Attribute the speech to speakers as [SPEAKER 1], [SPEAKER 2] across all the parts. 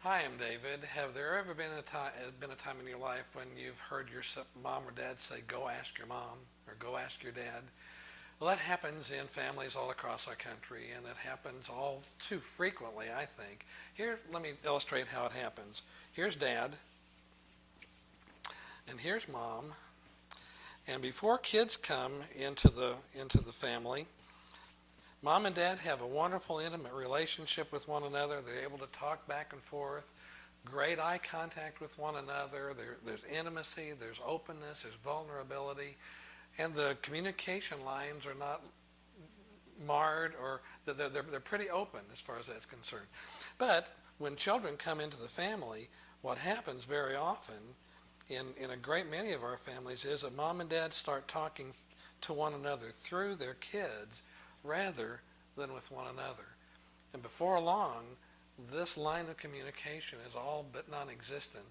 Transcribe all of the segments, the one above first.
[SPEAKER 1] Hi, I'm David. Have there ever been a time in your life when you've heard your mom or dad say, "Go ask your mom" or "Go ask your dad"? Well, that happens in families all across our country, and it happens all too frequently, I think. Here, let me illustrate how it happens. Here's dad, and here's mom. And before kids come into the family, mom and dad have a wonderful, intimate relationship with one another. They're able to talk back and forth, great eye contact with one another. There's intimacy, there's openness, there's vulnerability, and the communication lines are not marred, or they're pretty open as far as that's concerned. But when children come into the family, what happens very often in a great many of our families is that mom and dad start talking to one another through their kids rather than with one another. And before long, this line of communication is all but non-existent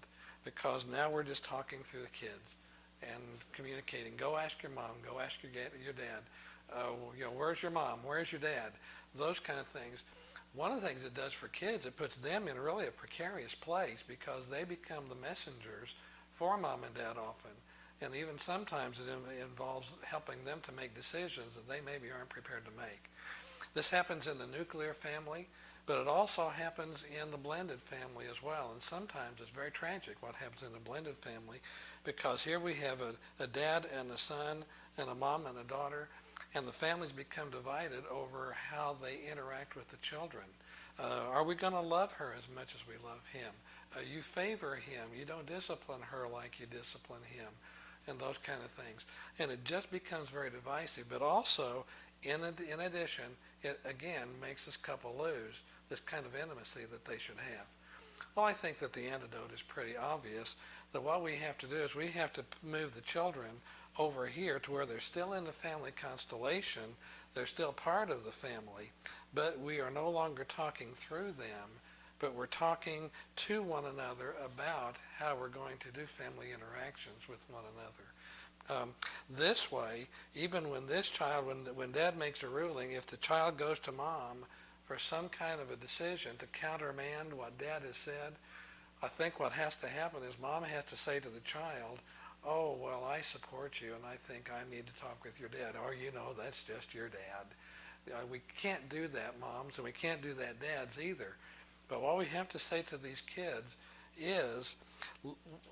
[SPEAKER 1] because now we're just talking through the kids and communicating. Go ask your mom. Go ask your dad. Where's your mom? Where's your dad? Those kind of things. One of the things it does for kids, it puts them in really a precarious place because they become the messengers for mom and dad often. And even sometimes it involves helping them to make decisions that they maybe aren't prepared to make. This happens in the nuclear family, but it also happens in the blended family as well. And sometimes it's very tragic what happens in a blended family because here we have a dad and a son and a mom and a daughter, and the families become divided over how they interact with the children. Are we going to love her as much as we love him? You favor him. You don't discipline her like you discipline him, and those kind of things. And it just becomes very divisive. But also, in addition, it again makes this couple lose this kind of intimacy that they should have. Well, I think that the antidote is pretty obvious, that what we have to do is we have to move the children over here to where they're still in the family constellation, they're still part of the family, but we are no longer talking through them, but we're talking to one another about how we're going to do family interactions with one another. This way, even when when dad makes a ruling, if the child goes to mom for some kind of a decision to countermand what dad has said, I think what has to happen is mom has to say to the child, "Oh, well, I support you, and I think I need to talk with your dad." Or, "That's just your dad." We can't do that, moms, and we can't do that, dads, either. But what we have to say to these kids is,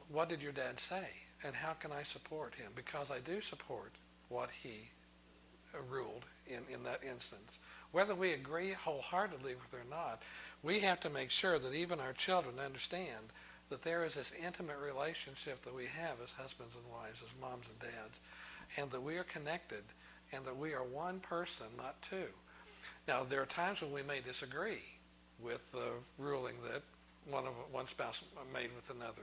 [SPEAKER 1] what did your dad say? And how can I support him? Because I do support what he ruled in that instance. Whether we agree wholeheartedly with it or not, we have to make sure that even our children understand that there is this intimate relationship that we have as husbands and wives, as moms and dads, and that we are connected, and that we are one person, not two. Now, there are times when we may disagree with the ruling that one spouse made with another,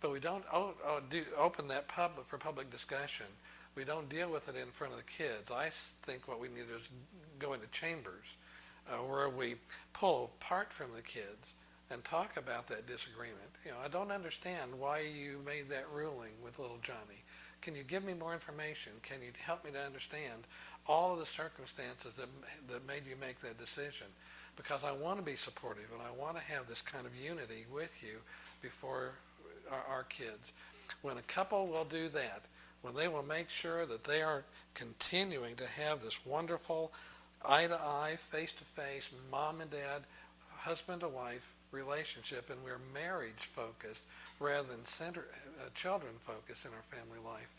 [SPEAKER 1] but we don't open that for public discussion. We don't deal with it in front of the kids. I think what we need to do is go into chambers where we pull apart from the kids and talk about that disagreement. I don't understand why you made that ruling with little Johnny. Can you give me more information? Can you help me to understand all of the circumstances that made you make that decision? Because I want to be supportive and I want to have this kind of unity with you before our kids. When a couple will do that, when they will make sure that they are continuing to have this wonderful eye-to-eye, face-to-face, mom and dad, husband to wife relationship, and we're marriage-focused rather than children-focused in our family life,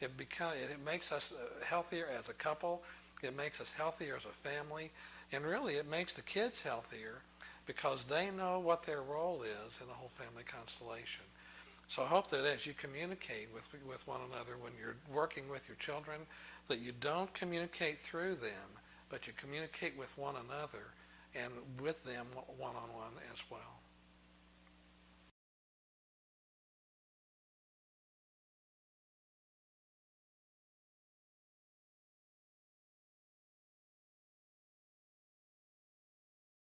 [SPEAKER 1] it makes us healthier as a couple, it makes us healthier as a family, and really it makes the kids healthier because they know what their role is in the whole family constellation. So I hope that as you communicate with one another when you're working with your children, that you don't communicate through them, but you communicate with one another and with them one-on-one as well.